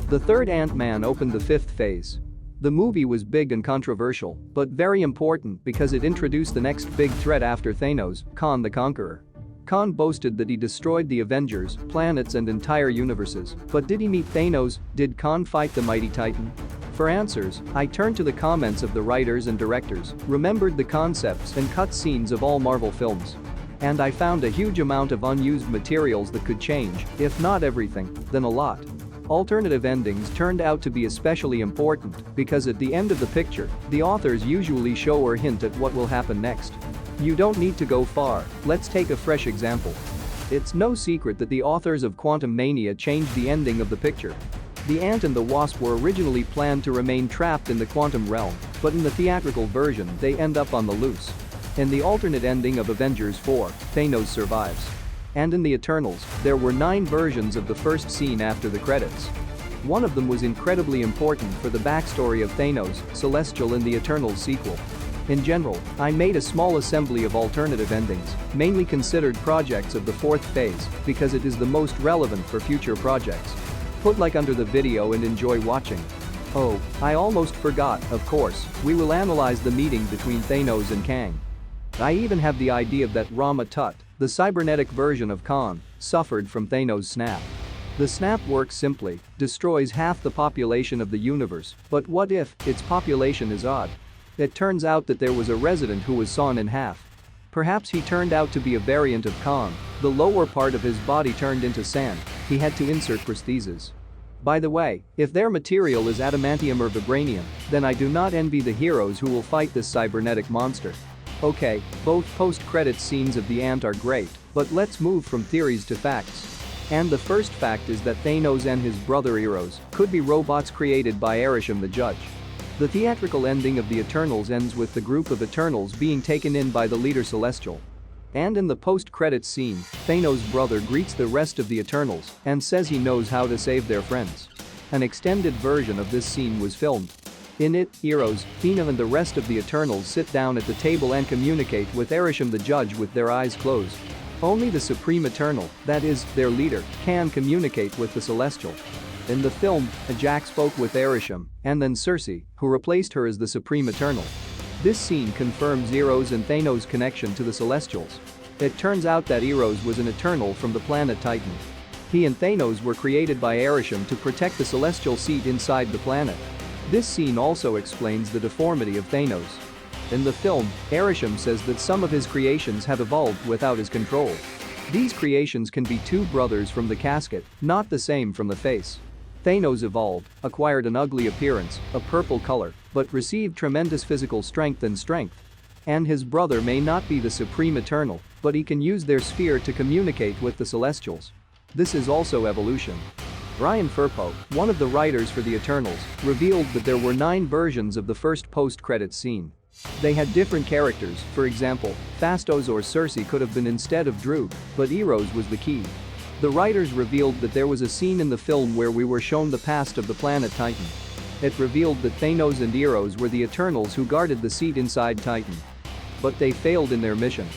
The third Ant-Man opened the fifth phase. The movie was big and controversial, but very important because it introduced the next big threat after Thanos, Kang the Conqueror. Kang boasted that he destroyed the Avengers, planets and entire universes, but did he meet Thanos? Did Kang fight the mighty Titan? For answers, I turned to the comments of the writers and directors, remembered the concepts and cut scenes of all Marvel films. And I found a huge amount of unused materials that could change, if not everything, then a lot. Alternative endings turned out to be especially important because at the end of the picture, the authors usually show or hint at what will happen next. You don't need to go far, let's take a fresh example. It's no secret that the authors of Quantum Mania changed the ending of the picture. The Ant and the Wasp were originally planned to remain trapped in the quantum realm, but in the theatrical version they end up on the loose. In the alternate ending of Avengers 4, Thanos survives. And in the Eternals, there were 9 versions of the first scene after the credits. One of them was incredibly important for the backstory of Thanos, Celestial in the Eternals sequel. In general, I made a small assembly of alternative endings, mainly considered projects of the fourth phase, because it is the most relevant for future projects. Put like under the video and enjoy watching. Oh, I almost forgot, of course, we will analyze the meeting between Thanos and Kang. I even have the idea that Rama Tut, the cybernetic version of Kang, suffered from Thanos' snap. The snap works simply, destroys half the population of the universe, but what if its population is odd? It turns out that there was a resident who was sawn in half. Perhaps he turned out to be a variant of Kang, the lower part of his body turned into sand, he had to insert prostheses. By the way, if their material is adamantium or vibranium, then I do not envy the heroes who will fight this cybernetic monster. Okay, both post-credit scenes of the Ant are great, but let's move from theories to facts. And the first fact is that Thanos and his brother Eros could be robots created by Arishem the Judge. The theatrical ending of the Eternals ends with the group of Eternals being taken in by the leader Celestial. And in the post-credits scene, Thanos' brother greets the rest of the Eternals and says he knows how to save their friends. An extended version of this scene was filmed. In it, Eros, Athena and the rest of the Eternals sit down at the table and communicate with Arishem the Judge with their eyes closed. Only the Supreme Eternal, that is, their leader, can communicate with the Celestial. In the film, Ajak spoke with Arishem, and then Cersei, who replaced her as the Supreme Eternal. This scene confirms Eros and Thanos' connection to the Celestials. It turns out that Eros was an Eternal from the planet Titan. He and Thanos were created by Arishem to protect the Celestial seat inside the planet. This scene also explains the deformity of Thanos. In the film, Arishem says that some of his creations have evolved without his control. These creations can be 2 brothers from the casket, not the same from the face. Thanos evolved, acquired an ugly appearance, a purple color, but received tremendous physical strength. And his brother may not be the Supreme Eternal, but he can use their sphere to communicate with the Celestials. This is also evolution. Ryan Firpo, one of the writers for the Eternals, revealed that there were 9 versions of the first post-credits scene. They had different characters, for example, Phastos or Cersei could have been instead of Droog, but Eros was the key. The writers revealed that there was a scene in the film where we were shown the past of the planet Titan. It revealed that Thanos and Eros were the Eternals who guarded the seat inside Titan. But they failed in their mission.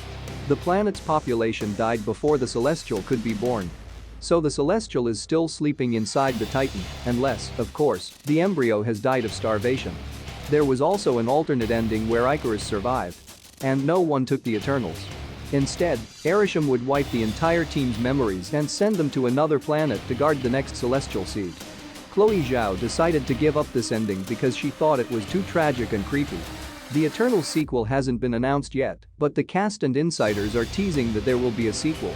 The planet's population died before the Celestial could be born. So the Celestial is still sleeping inside the Titan, unless, of course, the embryo has died of starvation. There was also an alternate ending where Icarus survived. And no one took the Eternals. Instead, Arishem would wipe the entire team's memories and send them to another planet to guard the next Celestial seed. Chloe Zhao decided to give up this ending because she thought it was too tragic and creepy. The Eternals sequel hasn't been announced yet, but the cast and insiders are teasing that there will be a sequel.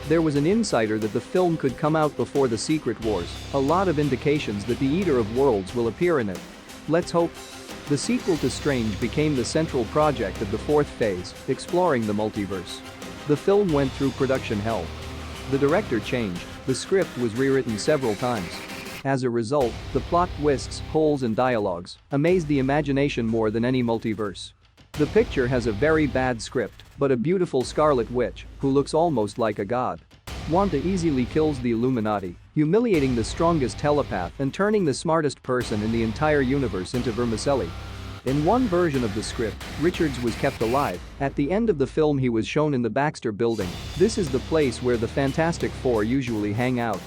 There was an insider that the film could come out before the Secret Wars, a lot of indications that the Eater of Worlds will appear in it. Let's hope. The sequel to Strange became the central project of the fourth phase, exploring the multiverse. The film went through production hell. The director changed, the script was rewritten several times. As a result, the plot twists, holes and dialogues amazed the imagination more than any multiverse. The picture has a very bad script, but a beautiful Scarlet Witch, who looks almost like a god. Wanda easily kills the Illuminati, humiliating the strongest telepath and turning the smartest person in the entire universe into vermicelli. In one version of the script, Richards was kept alive. At the end of the film he was shown in the Baxter Building. This is the place where the Fantastic Four usually hang out.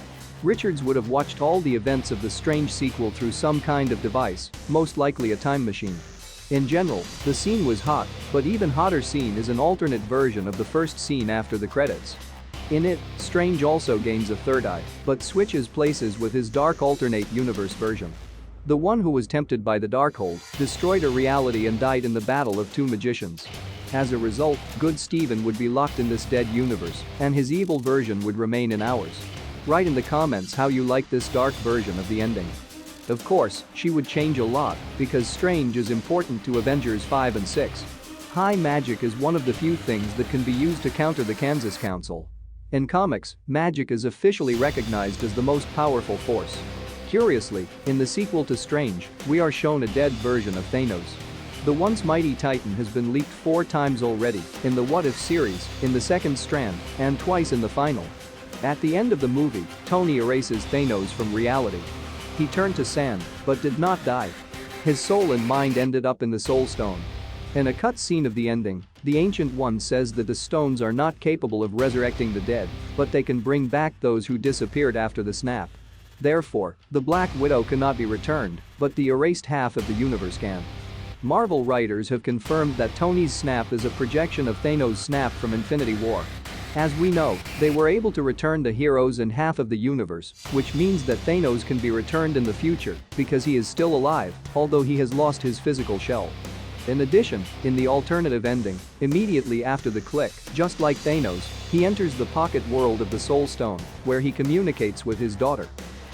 Richards would have watched all the events of the Strange sequel through some kind of device, most likely a time machine. In general, the scene was hot, but even hotter scene is an alternate version of the first scene after the credits. In it, Strange also gains a third eye, but switches places with his dark alternate universe version. The one who was tempted by the Darkhold destroyed a reality and died in the battle of two magicians. As a result, good Steven would be locked in this dead universe, and his evil version would remain in ours. Write in the comments how you like this dark version of the ending. Of course, she would change a lot, because Strange is important to Avengers 5 and 6. High magic is one of the few things that can be used to counter the Kansas Council. In comics, magic is officially recognized as the most powerful force. Curiously, in the sequel to Strange, we are shown a dead version of Thanos. The once mighty Titan has been leaked 4 times already, in the What If series, in the second strand, and twice in the final. At the end of the movie, Tony erases Thanos from reality. He turned to sand, but did not die. His soul and mind ended up in the Soul Stone. In a cut scene of the ending, the Ancient One says that the stones are not capable of resurrecting the dead, but they can bring back those who disappeared after the snap. Therefore, the Black Widow cannot be returned, but the erased half of the universe can. Marvel writers have confirmed that Tony's snap is a projection of Thanos' snap from Infinity War. As we know, they were able to return the heroes in half of the universe, which means that Thanos can be returned in the future because he is still alive, although he has lost his physical shell. In addition, in the alternative ending, immediately after the click, just like Thanos, he enters the pocket world of the Soul Stone, where he communicates with his daughter.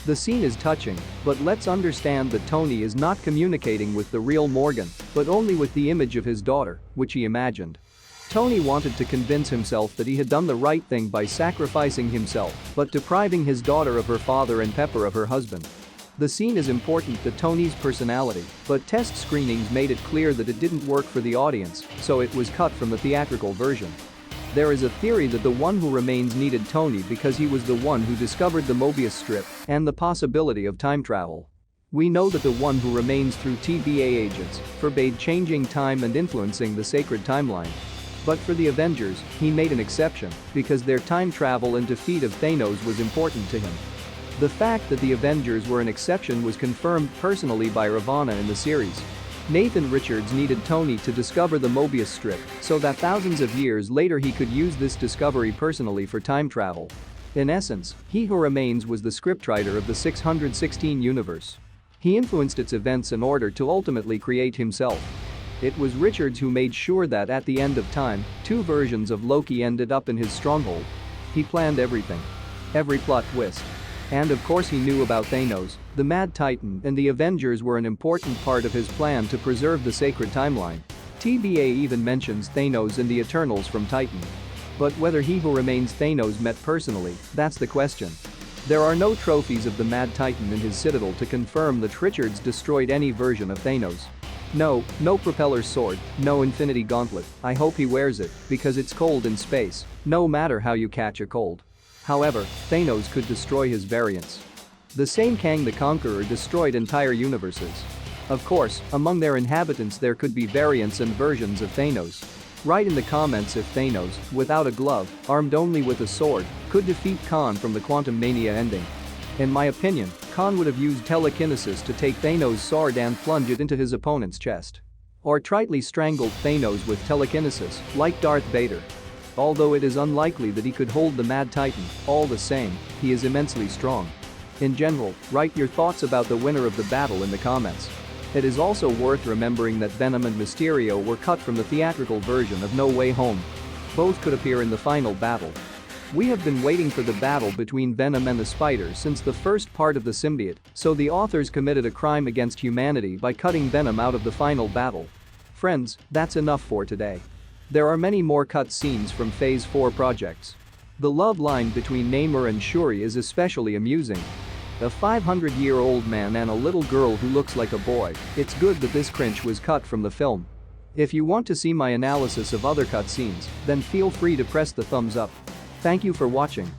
The scene is touching, but let's understand that Tony is not communicating with the real Morgan, but only with the image of his daughter, which he imagined. Tony wanted to convince himself that he had done the right thing by sacrificing himself, but depriving his daughter of her father and Pepper of her husband. The scene is important to Tony's personality, but test screenings made it clear that it didn't work for the audience, so it was cut from the theatrical version. There is a theory that the One Who Remains needed Tony because he was the one who discovered the Mobius strip and the possibility of time travel. We know that the One Who Remains through TVA agents forbade changing time and influencing the sacred timeline. But for the Avengers, he made an exception because their time travel and defeat of Thanos was important to him. The fact that the Avengers were an exception was confirmed personally by Ravonna in the series. Nathan Richards needed Tony to discover the Mobius strip so that thousands of years later he could use this discovery personally for time travel. In essence, He Who Remains was the scriptwriter of the 616 universe. He influenced its events in order to ultimately create himself. It was Richards who made sure that at the end of time, 2 versions of Loki ended up in his stronghold. He planned everything. Every plot twist. And of course he knew about Thanos, the Mad Titan, and the Avengers were an important part of his plan to preserve the sacred timeline. TVA even mentions Thanos and the Eternals from Titan. But whether He Who Remains Thanos met personally, that's the question. There are no trophies of the Mad Titan in his citadel to confirm that Richards destroyed any version of Thanos. No propeller sword, no infinity gauntlet. I hope he wears it, because it's cold in space, no matter how you catch a cold. However, Thanos could destroy his variants. The same Kang the Conqueror destroyed entire universes. Of course, among their inhabitants there could be variants and versions of Thanos. Write in the comments if Thanos, without a glove, armed only with a sword, could defeat Khan from the Quantum Mania ending. In my opinion, Khan would have used telekinesis to take Thanos' sword and plunge it into his opponent's chest. Or tritely strangled Thanos with telekinesis, like Darth Vader. Although it is unlikely that he could hold the Mad Titan, all the same, he is immensely strong. In general, write your thoughts about the winner of the battle in the comments. It is also worth remembering that Venom and Mysterio were cut from the theatrical version of No Way Home. Both could appear in the final battle. We have been waiting for the battle between Venom and the Spider since the first part of the symbiote, so the authors committed a crime against humanity by cutting Venom out of the final battle. Friends, that's enough for today. There are many more cut scenes from Phase 4 projects. The love line between Namor and Shuri is especially amusing. A 500-year-old man and a little girl who looks like a boy. It's good that this cringe was cut from the film. If you want to see my analysis of other cut scenes, then feel free to press the thumbs up. Thank you for watching.